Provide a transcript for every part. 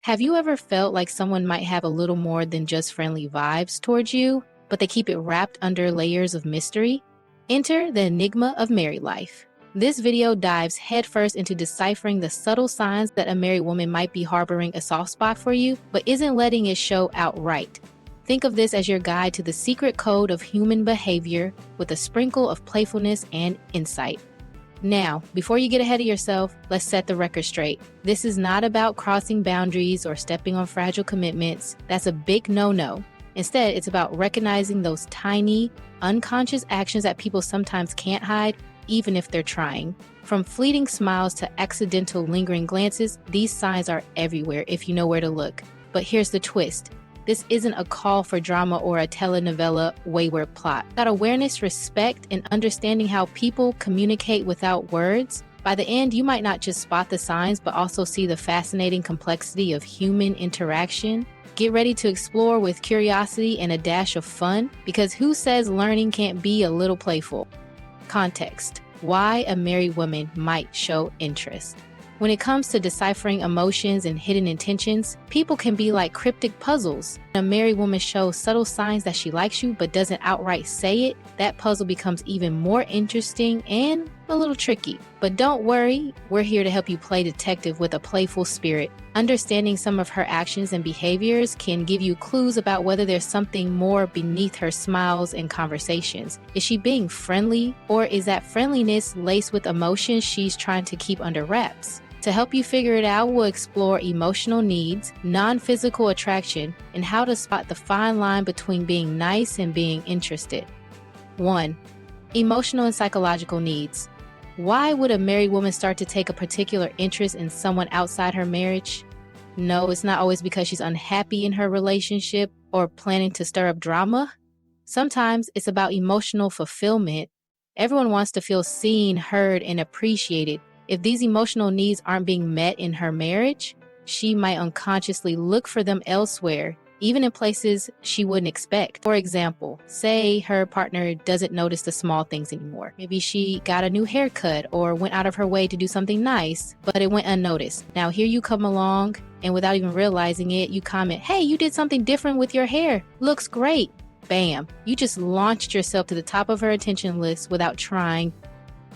Have you ever felt like someone might have a little more than just friendly vibes towards you, but they keep it wrapped under layers of mystery? Enter the enigma of married life. This video dives headfirst into deciphering the subtle signs that a married woman might be harboring a soft spot for you, but isn't letting it show outright. Think of this as your guide to the secret code of human behavior with a sprinkle of playfulness and insight. Now, before you get ahead of yourself, let's set the record straight. This is not about crossing boundaries or stepping on fragile commitments. That's a big no-no. Instead, it's about recognizing those tiny, unconscious actions that people sometimes can't hide, even if they're trying. From fleeting smiles to accidental lingering glances, these signs are everywhere if you know where to look. But here's the twist. This isn't a call for drama or a telenovela wayward plot. Got awareness, respect, and understanding how people communicate without words. By the end, you might not just spot the signs, but also see the fascinating complexity of human interaction. Get ready to explore with curiosity and a dash of fun, because who says learning can't be a little playful? Context: why a married woman might show interest. When it comes to deciphering emotions and hidden intentions, people can be like cryptic puzzles. When a married woman shows subtle signs that she likes you but doesn't outright say it, that puzzle becomes even more interesting and a little tricky. But don't worry, we're here to help you play detective with a playful spirit. Understanding some of her actions and behaviors can give you clues about whether there's something more beneath her smiles and conversations. Is she being friendly, or is that friendliness laced with emotions she's trying to keep under wraps? To help you figure it out, we'll explore emotional needs, non-physical attraction, and how to spot the fine line between being nice and being interested. 1. Emotional and psychological needs. Why would a married woman start to take a particular interest in someone outside her marriage? No, it's not always because she's unhappy in her relationship or planning to stir up drama. Sometimes it's about emotional fulfillment. Everyone wants to feel seen, heard, and appreciated. If these emotional needs aren't being met in her marriage, she might unconsciously look for them elsewhere, even in places she wouldn't expect. For example, say her partner doesn't notice the small things anymore. Maybe she got a new haircut or went out of her way to do something nice, but it went unnoticed. Now here you come along, and without even realizing it, you comment, "Hey, you did something different with your hair. Looks great." Bam, you just launched yourself to the top of her attention list without trying.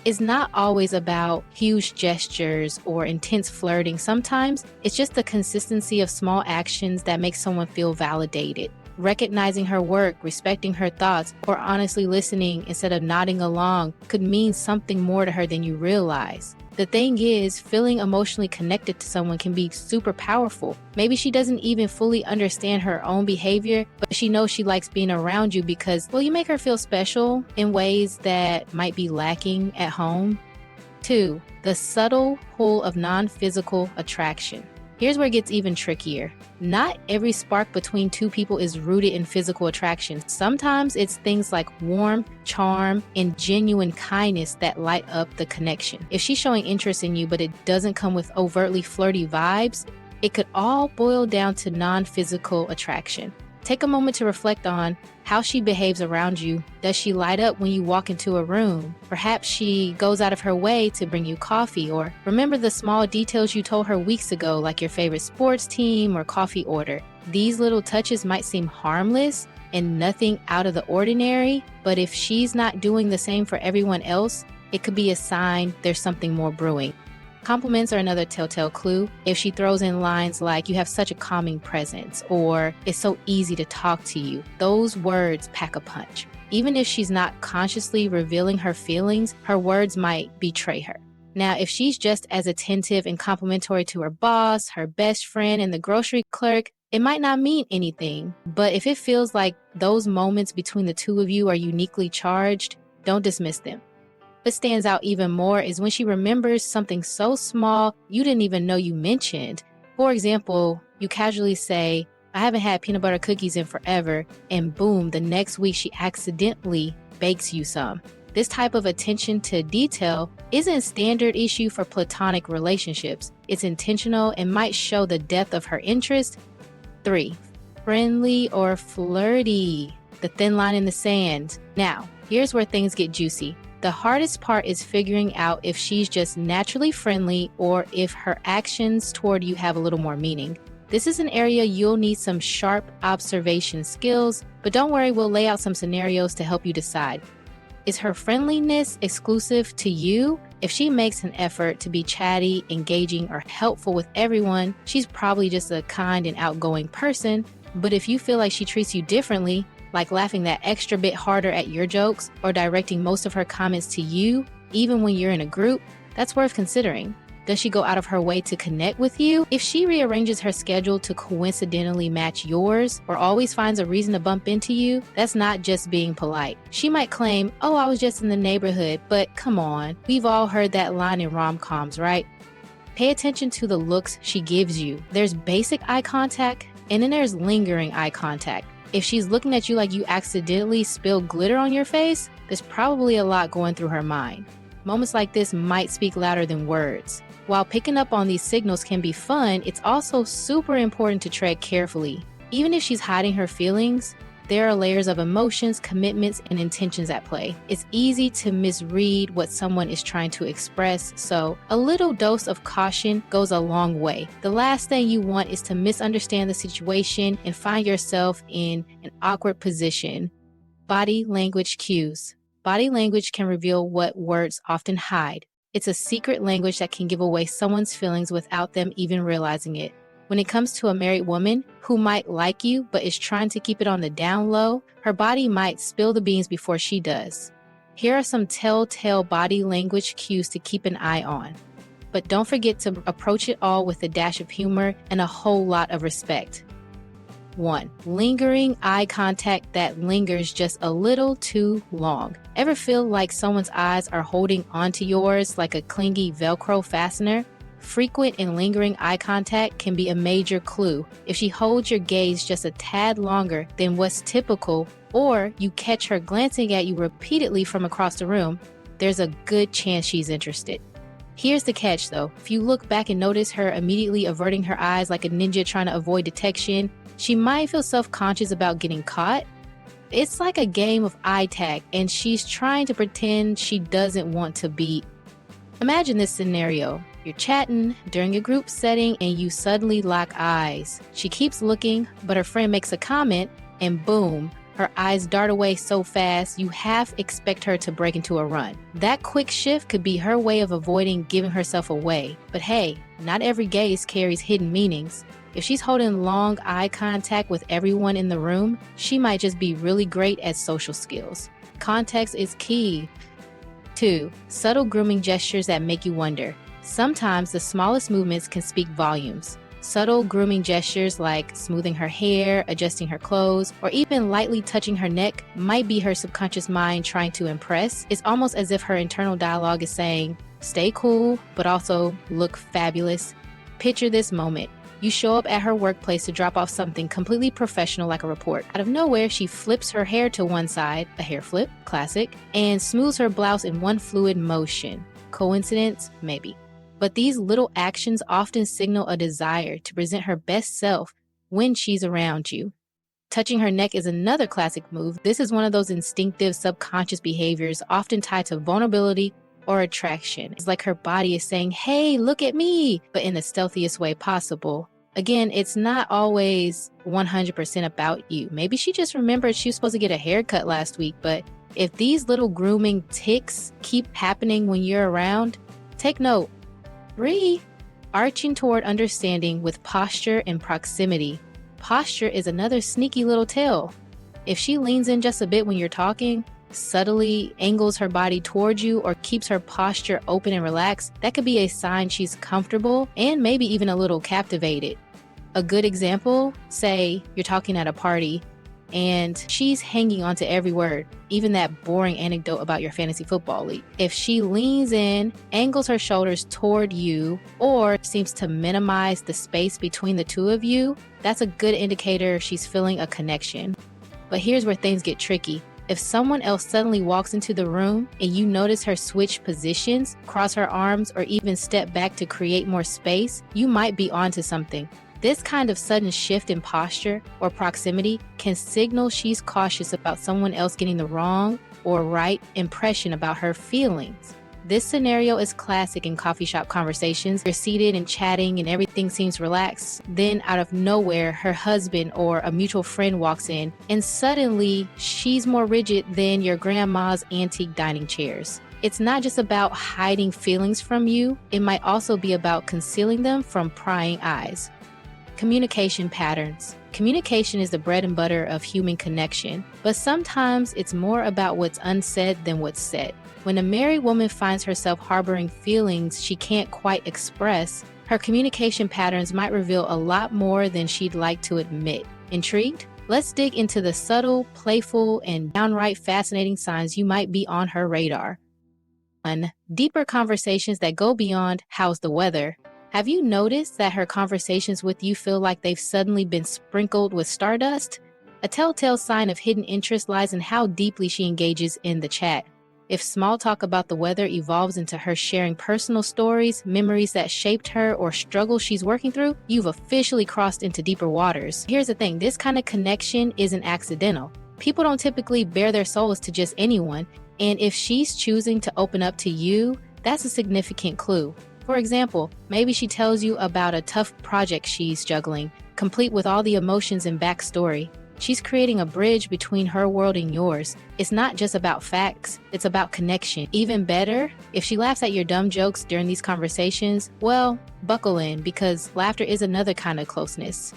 It's not always about huge gestures or intense flirting. Sometimes it's just the consistency of small actions that make someone feel validated. Recognizing her work, respecting her thoughts, or honestly listening instead of nodding along could mean something more to her than you realize. The thing is, feeling emotionally connected to someone can be super powerful. Maybe she doesn't even fully understand her own behavior, but she knows she likes being around you because, well, you make her feel special in ways that might be lacking at home. 2. The subtle pull of non-physical attraction. Here's where it gets even trickier. Not every spark between two people is rooted in physical attraction. Sometimes it's things like warmth, charm, and genuine kindness that light up the connection. If she's showing interest in you, but it doesn't come with overtly flirty vibes, it could all boil down to non-physical attraction. Take a moment to reflect on how she behaves around you. Does she light up when you walk into a room? Perhaps she goes out of her way to bring you coffee, or remember the small details you told her weeks ago, like your favorite sports team or coffee order. These little touches might seem harmless and nothing out of the ordinary, but if she's not doing the same for everyone else, it could be a sign there's something more brewing. Compliments are another telltale clue. If she throws in lines like, "You have such a calming presence," or "It's so easy to talk to you," those words pack a punch. Even if she's not consciously revealing her feelings, her words might betray her. Now, if she's just as attentive and complimentary to her boss, her best friend, and the grocery clerk, it might not mean anything. But if it feels like those moments between the two of you are uniquely charged, don't dismiss them. What stands out even more is when she remembers something so small you didn't even know you mentioned. For example, you casually say, "I haven't had peanut butter cookies in forever," and boom, the next week she accidentally bakes you some. This type of attention to detail isn't a standard issue for platonic relationships. It's intentional and might show the depth of her interest. 3. Friendly or flirty. The thin line in the sand. Now, here's where things get juicy. The hardest part is figuring out if she's just naturally friendly or if her actions toward you have a little more meaning. This is an area you'll need some sharp observation skills, but don't worry, we'll lay out some scenarios to help you decide. Is her friendliness exclusive to you? If she makes an effort to be chatty, engaging, or helpful with everyone, she's probably just a kind and outgoing person. But if you feel like she treats you differently, like laughing that extra bit harder at your jokes or directing most of her comments to you, even when you're in a group, that's worth considering. Does she go out of her way to connect with you? If she rearranges her schedule to coincidentally match yours or always finds a reason to bump into you, that's not just being polite. She might claim, "Oh, I was just in the neighborhood," but come on, we've all heard that line in rom-coms, right? Pay attention to the looks she gives you. There's basic eye contact, and then there's lingering eye contact. If she's looking at you like you accidentally spilled glitter on your face, there's probably a lot going through her mind. Moments like this might speak louder than words. While picking up on these signals can be fun, it's also super important to tread carefully. Even if she's hiding her feelings, there are layers of emotions, commitments, and intentions at play. It's easy to misread what someone is trying to express, so a little dose of caution goes a long way. The last thing you want is to misunderstand the situation and find yourself in an awkward position. Body language cues. Body language can reveal what words often hide. It's a secret language that can give away someone's feelings without them even realizing it. When it comes to a married woman who might like you but is trying to keep it on the down low, her body might spill the beans before she does. Here are some telltale body language cues to keep an eye on. But don't forget to approach it all with a dash of humor and a whole lot of respect. 1. Lingering eye contact that lingers just a little too long. Ever feel like someone's eyes are holding onto yours like a clingy Velcro fastener? Frequent and lingering eye contact can be a major clue. If she holds your gaze just a tad longer than what's typical, or you catch her glancing at you repeatedly from across the room, there's a good chance she's interested. Here's the catch though. If you look back and notice her immediately averting her eyes like a ninja trying to avoid detection, she might feel self-conscious about getting caught. It's like a game of eye tag, and she's trying to pretend she doesn't want to be. Imagine this scenario. You're chatting during a group setting and you suddenly lock eyes. She keeps looking, but her friend makes a comment, and boom, her eyes dart away so fast you half expect her to break into a run. That quick shift could be her way of avoiding giving herself away. But hey, not every gaze carries hidden meanings. If she's holding long eye contact with everyone in the room, she might just be really great at social skills. Context is key. 2. Subtle grooming gestures that make you wonder. Sometimes the smallest movements can speak volumes. Subtle grooming gestures like smoothing her hair, adjusting her clothes, or even lightly touching her neck might be her subconscious mind trying to impress. It's almost as if her internal dialogue is saying, "Stay cool, but also look fabulous." Picture this moment. You show up at her workplace to drop off something completely professional like a report. Out of nowhere, she flips her hair to one side, a hair flip, classic, and smooths her blouse in one fluid motion. Coincidence? Maybe. But these little actions often signal a desire to present her best self when she's around you. Touching her neck is another classic move. This is one of those instinctive subconscious behaviors often tied to vulnerability or attraction. It's like her body is saying, "Hey, look at me," but in the stealthiest way possible. Again, it's not always 100% about you. Maybe she just remembered she was supposed to get a haircut last week, but if these little grooming tics keep happening when you're around, take note. 3. Arching toward understanding with posture and proximity. Posture is another sneaky little tell. If she leans in just a bit when you're talking, subtly angles her body towards you, or keeps her posture open and relaxed, that could be a sign she's comfortable and maybe even a little captivated. A good example, say you're talking at a party and she's hanging on to every word, even that boring anecdote about your fantasy football league. If she leans in, angles her shoulders toward you, or seems to minimize the space between the two of you, that's a good indicator she's feeling a connection. But here's where things get tricky. If someone else suddenly walks into the room and you notice her switch positions, cross her arms, or even step back to create more space, you might be onto something. This kind of sudden shift in posture or proximity can signal she's cautious about someone else getting the wrong or right impression about her feelings. This scenario is classic in coffee shop conversations. You're seated and chatting and everything seems relaxed. Then out of nowhere, her husband or a mutual friend walks in and suddenly she's more rigid than your grandma's antique dining chairs. It's not just about hiding feelings from you. It might also be about concealing them from prying eyes. Communication patterns. Communication is the bread and butter of human connection, but sometimes it's more about what's unsaid than what's said. When a married woman finds herself harboring feelings she can't quite express, her communication patterns might reveal a lot more than she'd like to admit. Intrigued? Let's dig into the subtle, playful, and downright fascinating signs you might be on her radar. 1. Deeper conversations that go beyond "how's the weather?" Have you noticed that her conversations with you feel like they've suddenly been sprinkled with stardust? A telltale sign of hidden interest lies in how deeply she engages in the chat. If small talk about the weather evolves into her sharing personal stories, memories that shaped her, or struggles she's working through, you've officially crossed into deeper waters. Here's the thing, this kind of connection isn't accidental. People don't typically bare their souls to just anyone, and if she's choosing to open up to you, that's a significant clue. For example, maybe she tells you about a tough project she's juggling, complete with all the emotions and backstory. She's creating a bridge between her world and yours. It's not just about facts, it's about connection. Even better, if she laughs at your dumb jokes during these conversations, well, buckle in, because laughter is another kind of closeness.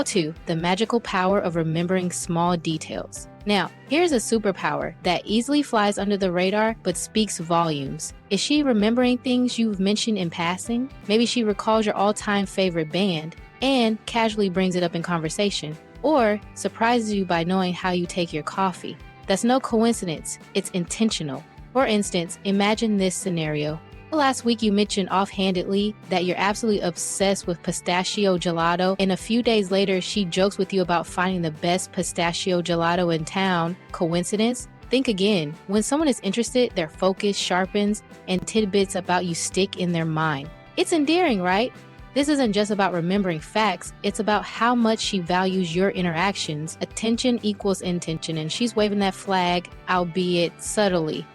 2. The magical power of remembering small details. Now, here's a superpower that easily flies under the radar but speaks volumes. Is she remembering things you've mentioned in passing? Maybe she recalls your all-time favorite band and casually brings it up in conversation, or surprises you by knowing how you take your coffee. That's no coincidence, it's intentional. For instance, imagine this scenario. Last week you mentioned offhandedly that you're absolutely obsessed with pistachio gelato, and a few days later she jokes with you about finding the best pistachio gelato in town. Coincidence? Think again. When someone is interested, their focus sharpens and tidbits about you stick in their mind. It's endearing, right? This isn't just about remembering facts, it's about how much she values your interactions. Attention equals intention, and she's waving that flag, albeit subtly.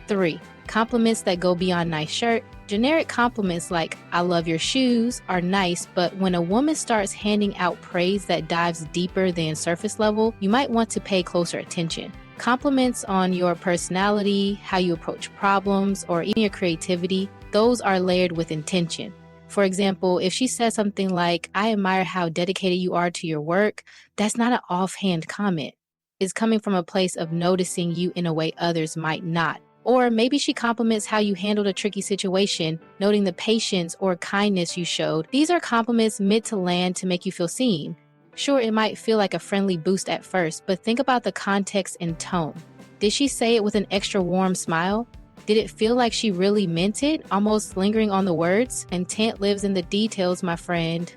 3. Compliments that go beyond nice shirt. Generic compliments like "I love your shoes" are nice, but when a woman starts handing out praise that dives deeper than surface level, you might want to pay closer attention. Compliments on your personality, how you approach problems, or even your creativity, those are layered with intention. For example, if she says something like, "I admire how dedicated you are to your work," that's not an offhand comment. It's coming from a place of noticing you in a way others might not. Or maybe she compliments how you handled a tricky situation, noting the patience or kindness you showed. These are compliments meant to land to make you feel seen. Sure, it might feel like a friendly boost at first, but think about the context and tone. Did she say it with an extra warm smile? Did it feel like she really meant it, almost lingering on the words? Intent lives in the details, my friend.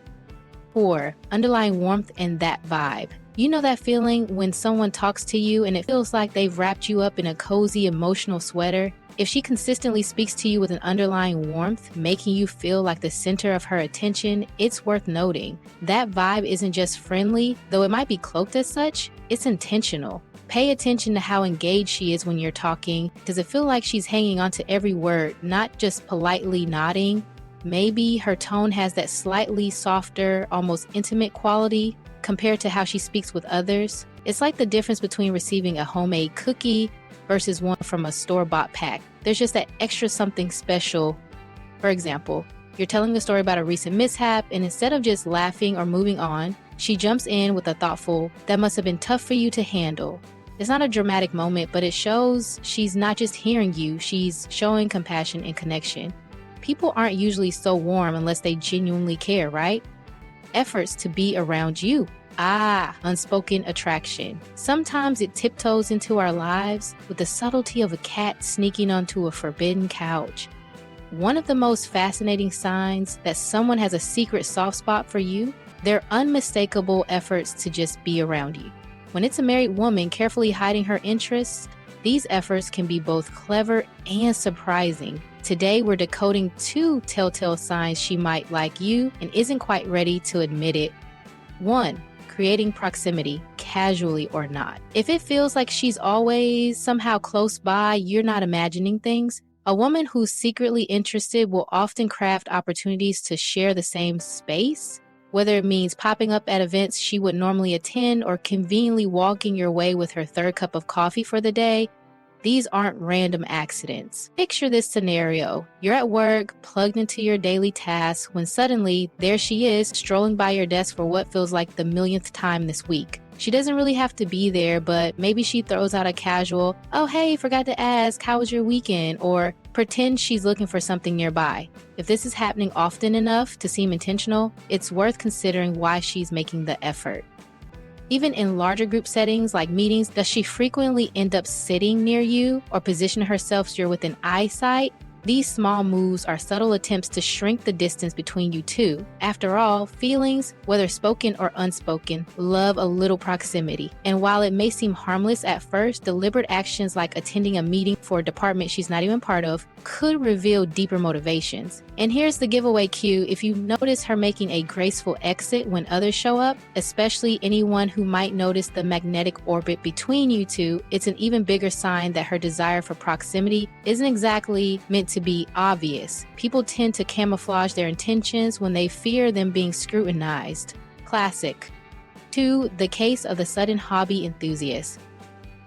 4. Underlying warmth and that vibe. You know that feeling when someone talks to you and it feels like they've wrapped you up in a cozy emotional sweater? If she consistently speaks to you with an underlying warmth, making you feel like the center of her attention, it's worth noting. That vibe isn't just friendly, though it might be cloaked as such, it's intentional. Pay attention to how engaged she is when you're talking. Does it feel like she's hanging on to every word, not just politely nodding? Maybe her tone has that slightly softer, almost intimate quality compared to how she speaks with others. It's like the difference between receiving a homemade cookie versus one from a store-bought pack. There's just that extra something special. For example, you're telling a story about a recent mishap, and instead of just laughing or moving on, she jumps in with a thoughtful, "That must have been tough for you to handle." It's not a dramatic moment, but it shows she's not just hearing you, she's showing compassion and connection. People aren't usually so warm unless they genuinely care, right? Efforts to be around you. Unspoken attraction. Sometimes it tiptoes into our lives with the subtlety of a cat sneaking onto a forbidden couch. One of the most fascinating signs that someone has a secret soft spot for you, their unmistakable efforts to just be around you. When it's a married woman carefully hiding her interests, these efforts can be both clever and surprising. Today, we're decoding 2 telltale signs she might like you and isn't quite ready to admit it. 1. Creating proximity, casually or not. If it feels like she's always somehow close by, you're not imagining things, A woman who's secretly interested will often craft opportunities to share the same space, whether it means popping up at events she would normally attend or conveniently walking your way with her third cup of coffee for the day. These aren't random accidents. Picture this scenario. You're at work, plugged into your daily tasks, when suddenly, there she is, strolling by your desk for what feels like the millionth time this week. She doesn't really have to be there, but maybe she throws out a casual, "Oh hey, forgot to ask, how was your weekend?" or pretend she's looking for something nearby. If this is happening often enough to seem intentional, it's worth considering why she's making the effort. Even in larger group settings like meetings, does she frequently end up sitting near you or position herself so you're within eyesight? These small moves are subtle attempts to shrink the distance between you two. After all, feelings, whether spoken or unspoken, love a little proximity. And while it may seem harmless at first, deliberate actions like attending a meeting for a department she's not even part of could reveal deeper motivations. And here's the giveaway cue. If you notice her making a graceful exit when others show up, especially anyone who might notice the magnetic orbit between you two, it's an even bigger sign that her desire for proximity isn't exactly meant to be obvious. People tend to camouflage their intentions when they fear them being scrutinized. Classic. 2. The case of the sudden hobby enthusiast.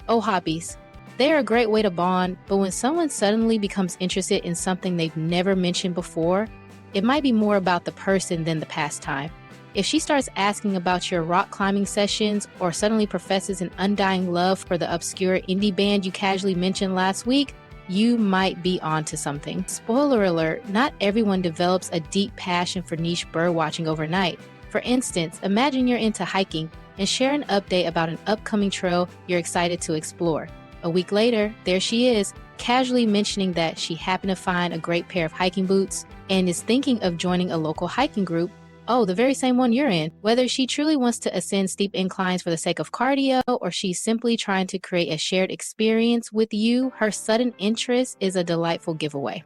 Oh, hobbies. They are a great way to bond, but when someone suddenly becomes interested in something they've never mentioned before, it might be more about the person than the pastime. If she starts asking about your rock climbing sessions or suddenly professes an undying love for the obscure indie band you casually mentioned last week, you might be onto something. Spoiler alert, not everyone develops a deep passion for niche bird watching overnight. For instance, imagine you're into hiking and share an update about an upcoming trail you're excited to explore. A week later, there she is, casually mentioning that she happened to find a great pair of hiking boots and is thinking of joining a local hiking group. Oh, the very same one you're in. Whether she truly wants to ascend steep inclines for the sake of cardio or she's simply trying to create a shared experience with you, her sudden interest is a delightful giveaway.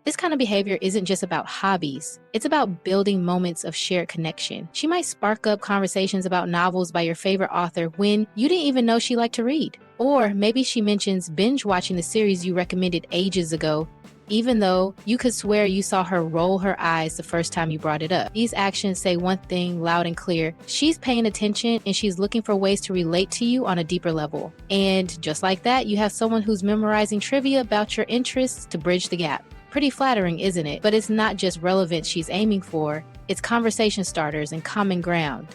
This kind of behavior isn't just about hobbies. It's about building moments of shared connection. She might spark up conversations about novels by your favorite author when you didn't even know she liked to read. Or maybe she mentions binge watching the series you recommended ages ago, even though you could swear you saw her roll her eyes the first time you brought it up. These actions say one thing loud and clear. She's paying attention and she's looking for ways to relate to you on a deeper level. And just like that, you have someone who's memorizing trivia about your interests to bridge the gap. Pretty flattering, isn't it? But it's not just relevance she's aiming for, it's conversation starters and common ground.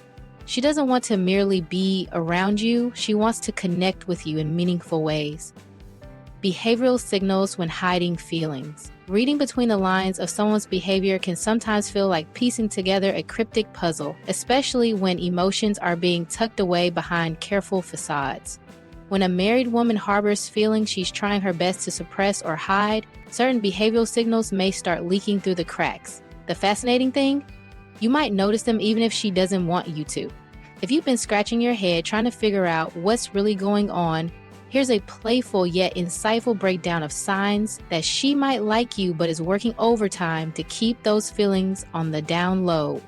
She doesn't want to merely be around you, she wants to connect with you in meaningful ways. Behavioral signals when hiding feelings. Reading between the lines of someone's behavior can sometimes feel like piecing together a cryptic puzzle, especially when emotions are being tucked away behind careful facades. When a married woman harbors feelings she's trying her best to suppress or hide, certain behavioral signals may start leaking through the cracks. The fascinating thing? You might notice them even if she doesn't want you to. If you've been scratching your head trying to figure out what's really going on, here's a playful yet insightful breakdown of signs that she might like you but is working overtime to keep those feelings on the down low.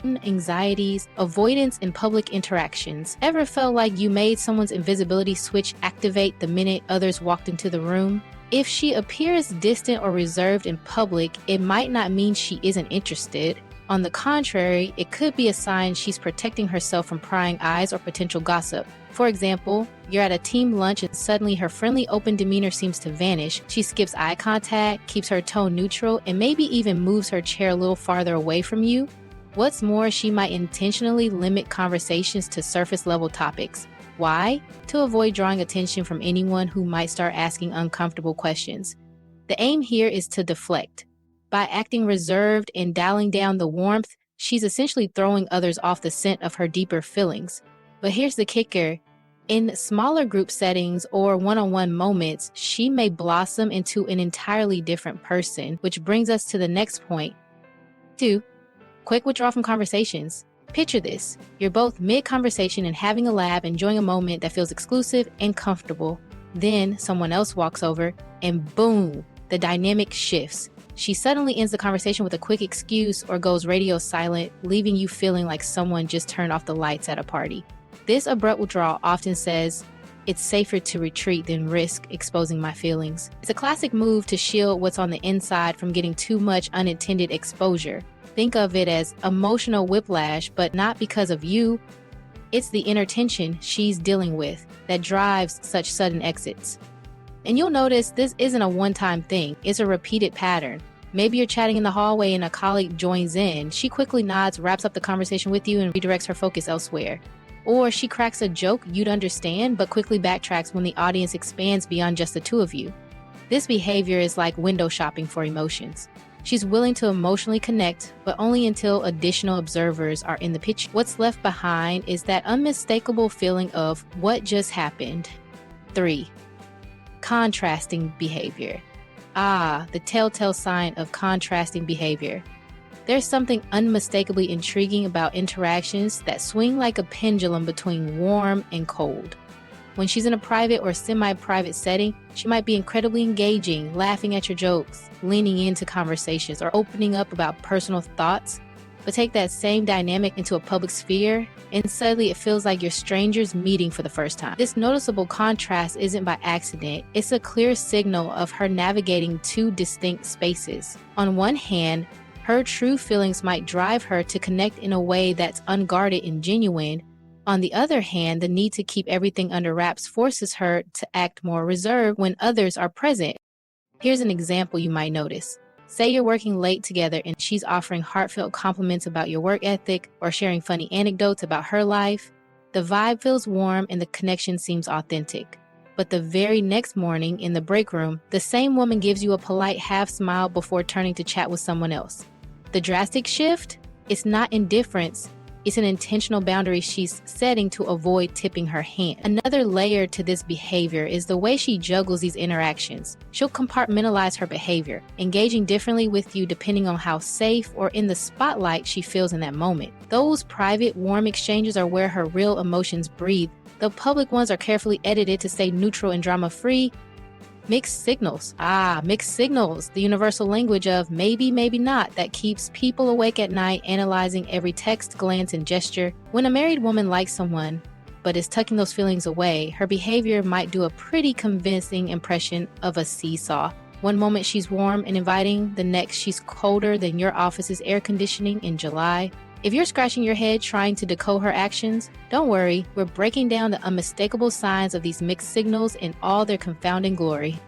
Anxieties, avoidance in public interactions. Ever felt like you made someone's invisibility switch activate the minute others walked into the room? If she appears distant or reserved in public, it might not mean she isn't interested. On the contrary, it could be a sign she's protecting herself from prying eyes or potential gossip. For example, you're at a team lunch and suddenly her friendly open demeanor seems to vanish. She skips eye contact, keeps her tone neutral, and maybe even moves her chair a little farther away from you. What's more, she might intentionally limit conversations to surface level topics. Why? To avoid drawing attention from anyone who might start asking uncomfortable questions. The aim here is to deflect. By acting reserved and dialing down the warmth, she's essentially throwing others off the scent of her deeper feelings. But here's the kicker. In smaller group settings or one-on-one moments, she may blossom into an entirely different person, which brings us to the next point. 2. Quick withdrawal from conversations. Picture this. You're both mid-conversation and having a laugh, enjoying a moment that feels exclusive and comfortable. Then someone else walks over and boom, the dynamic shifts. She suddenly ends the conversation with a quick excuse or goes radio silent, leaving you feeling like someone just turned off the lights at a party. This abrupt withdrawal often says, It's safer to retreat than risk exposing my feelings. It's a classic move to shield what's on the inside from getting too much unintended exposure. Think of it as emotional whiplash, but not because of you. It's the inner tension she's dealing with that drives such sudden exits. And you'll notice this isn't a one-time thing, it's a repeated pattern. Maybe you're chatting in the hallway and a colleague joins in. She quickly nods, wraps up the conversation with you, and redirects her focus elsewhere. Or she cracks a joke you'd understand, but quickly backtracks when the audience expands beyond just the two of you. This behavior is like window shopping for emotions. She's willing to emotionally connect, but only until additional observers are in the picture. What's left behind is that unmistakable feeling of what just happened. 3. Contrasting behavior. The telltale sign of contrasting behavior. There's something unmistakably intriguing about interactions that swing like a pendulum between warm and cold. When she's in a private or semi-private setting, she might be incredibly engaging, laughing at your jokes, leaning into conversations, or opening up about personal thoughts. But take that same dynamic into a public sphere, and suddenly it feels like you're strangers meeting for the first time. This noticeable contrast isn't by accident. It's a clear signal of her navigating two distinct spaces. On one hand, her true feelings might drive her to connect in a way that's unguarded and genuine. On the other hand, the need to keep everything under wraps forces her to act more reserved when others are present. Here's an example you might notice. Say you're working late together and she's offering heartfelt compliments about your work ethic or sharing funny anecdotes about her life. The vibe feels warm and the connection seems authentic. But the very next morning in the break room, the same woman gives you a polite half smile before turning to chat with someone else. The drastic shift? It's not indifference. It's an intentional boundary she's setting to avoid tipping her hand. Another layer to this behavior is the way she juggles these interactions. She'll compartmentalize her behavior, engaging differently with you depending on how safe or in the spotlight she feels in that moment. Those private, warm exchanges are where her real emotions breathe. The public ones are carefully edited to stay neutral and drama-free. Mixed signals. Mixed signals, the universal language of maybe, maybe not, that keeps people awake at night, analyzing every text, glance, and gesture. When a married woman likes someone, but is tucking those feelings away, her behavior might do a pretty convincing impression of a seesaw. One moment she's warm and inviting, the next she's colder than your office's air conditioning in July. If you're scratching your head trying to decode her actions, don't worry, we're breaking down the unmistakable signs of these mixed signals in all their confounding glory.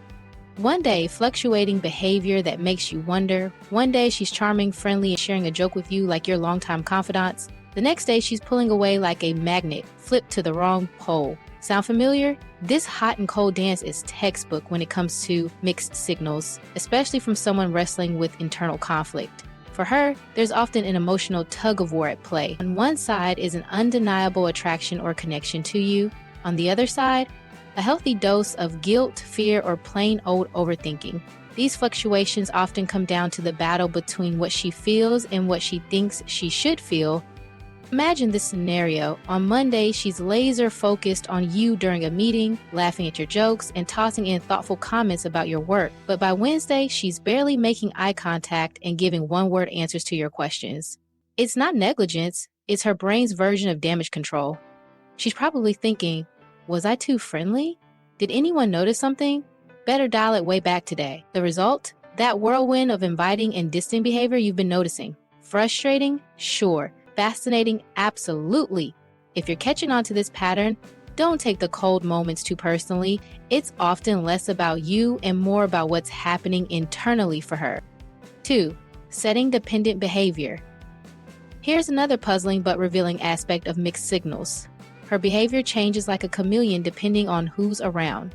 One day, fluctuating behavior that makes you wonder. One day, she's charming, friendly, and sharing a joke with you like your longtime confidants. The next day, she's pulling away like a magnet, flipped to the wrong pole. Sound familiar? This hot and cold dance is textbook when it comes to mixed signals, especially from someone wrestling with internal conflict. For her, there's often an emotional tug-of-war at play. On one side is an undeniable attraction or connection to you. On the other side, a healthy dose of guilt, fear, or plain old overthinking. These fluctuations often come down to the battle between what she feels and what she thinks she should feel. Imagine this scenario. On Monday, she's laser focused on you during a meeting, laughing at your jokes and tossing in thoughtful comments about your work. But by Wednesday, she's barely making eye contact and giving one-word answers to your questions. It's not negligence, it's her brain's version of damage control. She's probably thinking, was I too friendly? Did anyone notice something? Better dial it way back today. The result? That whirlwind of inviting and distant behavior you've been noticing. Frustrating? Sure. Fascinating? Absolutely. If you're catching on to this pattern, don't take the cold moments too personally. It's often less about you and more about what's happening internally for her. 2. Setting dependent behavior. Here's another puzzling but revealing aspect of mixed signals. Her behavior changes like a chameleon depending on who's around.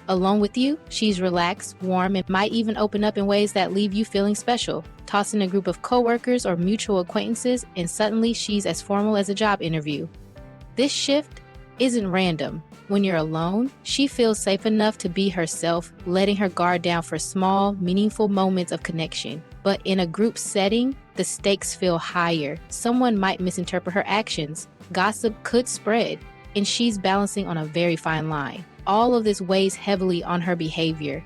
Alone with you, she's relaxed, warm, and might even open up in ways that leave you feeling special. Toss in a group of coworkers or mutual acquaintances, and suddenly she's as formal as a job interview. This shift isn't random. When you're alone, she feels safe enough to be herself, letting her guard down for small, meaningful moments of connection. But in a group setting, the stakes feel higher. Someone might misinterpret her actions. Gossip could spread, and she's balancing on a very fine line. All of this weighs heavily on her behavior.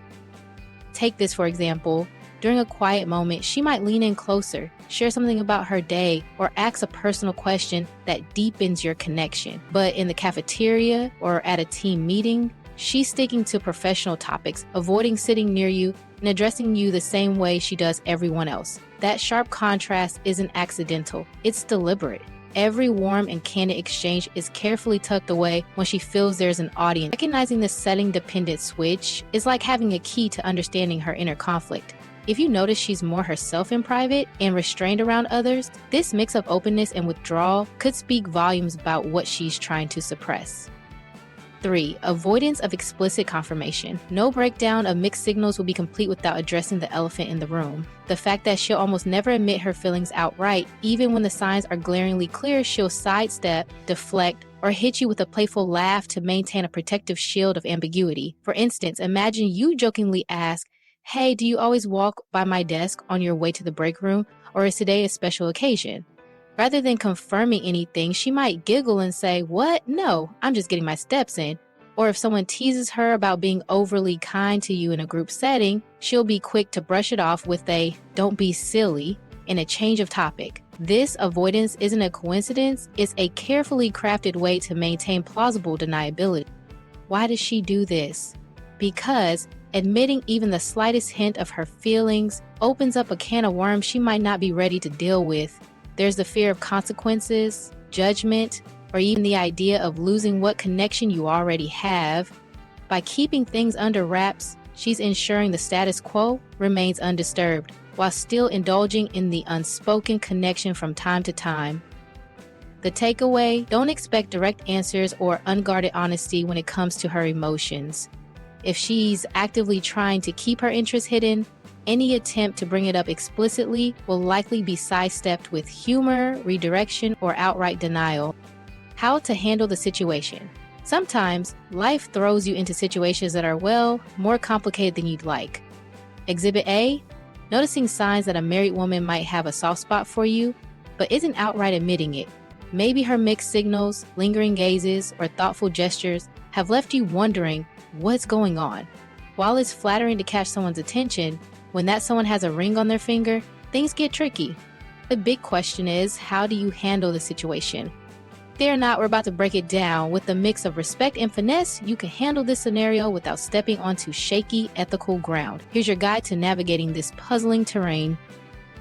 Take this for example. During a quiet moment, she might lean in closer, share something about her day, or ask a personal question that deepens your connection. But in the cafeteria or at a team meeting, she's sticking to professional topics, avoiding sitting near you, and addressing you the same way she does everyone else. That sharp contrast isn't accidental, it's deliberate. Every warm and candid exchange is carefully tucked away when she feels there's an audience. Recognizing this setting-dependent switch is like having a key to understanding her inner conflict. If you notice she's more herself in private and restrained around others, this mix of openness and withdrawal could speak volumes about what she's trying to suppress. 3. Avoidance of explicit confirmation. No breakdown of mixed signals will be complete without addressing the elephant in the room. The fact that she'll almost never admit her feelings outright, even when the signs are glaringly clear. She'll sidestep, deflect, or hit you with a playful laugh to maintain a protective shield of ambiguity. For instance, imagine you jokingly ask, "Hey, do you always walk by my desk on your way to the break room, or is today a special occasion?" Rather than confirming anything, she might giggle and say, "What? No, I'm just getting my steps in." Or if someone teases her about being overly kind to you in a group setting, she'll be quick to brush it off with a "don't be silly" and a change of topic. This avoidance isn't a coincidence, it's a carefully crafted way to maintain plausible deniability. Why does she do this? Because admitting even the slightest hint of her feelings opens up a can of worms she might not be ready to deal with. There's the fear of consequences, judgment, or even the idea of losing what connection you already have. By keeping things under wraps, she's ensuring the status quo remains undisturbed, while still indulging in the unspoken connection from time to time. The takeaway: don't expect direct answers or unguarded honesty when it comes to her emotions. If she's actively trying to keep her interests hidden, any attempt to bring it up explicitly will likely be sidestepped with humor, redirection, or outright denial. How to handle the situation. Sometimes, life throws you into situations that are, well, more complicated than you'd like. Exhibit A: noticing signs that a married woman might have a soft spot for you, but isn't outright admitting it. Maybe her mixed signals, lingering gazes, or thoughtful gestures have left you wondering what's going on. While it's flattering to catch someone's attention, when that someone has a ring on their finger, things get tricky. The big question is, how do you handle the situation? Fear not, we're about to break it down. With a mix of respect and finesse, you can handle this scenario without stepping onto shaky, ethical ground. Here's your guide to navigating this puzzling terrain.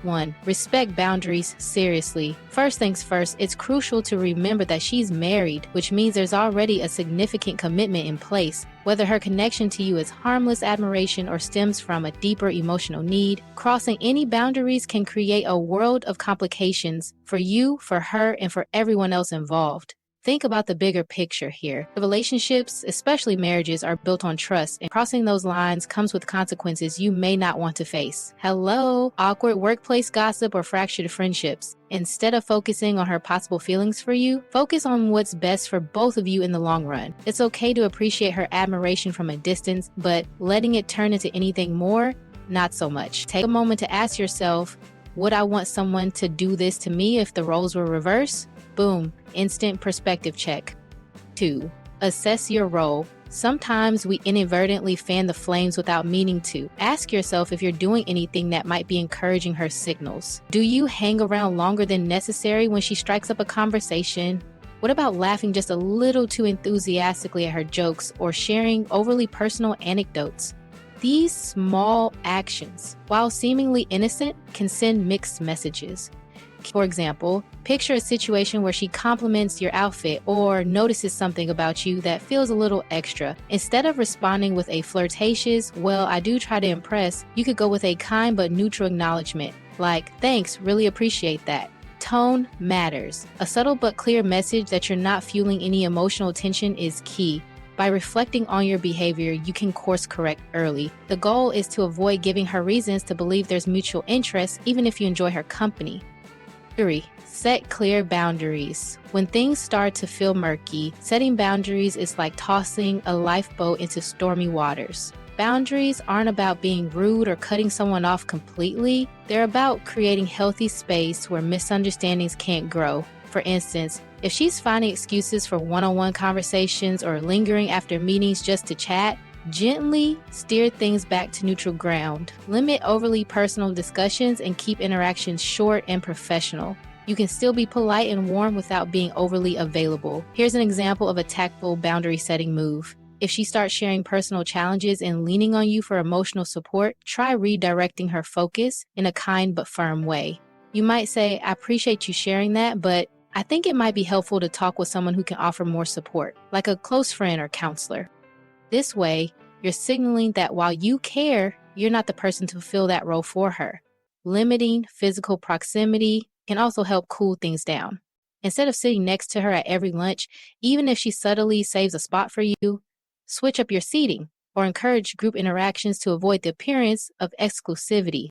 1. Respect boundaries seriously. First things first, it's crucial to remember that she's married, which means there's already a significant commitment in place. Whether her connection to you is harmless admiration or stems from a deeper emotional need, crossing any boundaries can create a world of complications for you, for her, and for everyone else involved. Think about the bigger picture here. The relationships, especially marriages, are built on trust, and crossing those lines comes with consequences you may not want to face. Hello, awkward workplace gossip or fractured friendships. Instead of focusing on her possible feelings for you, focus on what's best for both of you in the long run. It's okay to appreciate her admiration from a distance, but letting it turn into anything more, not so much. Take a moment to ask yourself, would I want someone to do this to me if the roles were reversed? Boom, instant perspective check. 2. Assess your role. Sometimes we inadvertently fan the flames without meaning to. Ask yourself if you're doing anything that might be encouraging her signals. Do you hang around longer than necessary when she strikes up a conversation? What about laughing just a little too enthusiastically at her jokes or sharing overly personal anecdotes? These small actions, while seemingly innocent, can send mixed messages. For example, picture a situation where she compliments your outfit or notices something about you that feels a little extra. Instead of responding with a flirtatious, "Well, I do try to impress," you could go with a kind but neutral acknowledgement, like, "Thanks, really appreciate that." Tone matters. A subtle but clear message that you're not fueling any emotional tension is key. By reflecting on your behavior, you can course correct early. The goal is to avoid giving her reasons to believe there's mutual interest, even if you enjoy her company. 3. Set clear boundaries. When things start to feel murky, setting boundaries is like tossing a lifeboat into stormy waters. Boundaries aren't about being rude or cutting someone off completely. They're about creating healthy space where misunderstandings can't grow. For instance, if she's finding excuses for one-on-one conversations or lingering after meetings just to chat, Gently steer things back to neutral ground. Limit overly personal discussions and keep interactions short and professional. You can still be polite and warm without being overly available. Here's an example of a tactful boundary setting move. If she starts sharing personal challenges and leaning on you for emotional support, try redirecting her focus in a kind but firm way. You might say, "I appreciate you sharing that, but I think it might be helpful to talk with someone who can offer more support, like a close friend or counselor." This way, you're signaling that while you care, you're not the person to fulfill that role for her. Limiting physical proximity can also help cool things down. Instead of sitting next to her at every lunch, even if she subtly saves a spot for you, switch up your seating or encourage group interactions to avoid the appearance of exclusivity.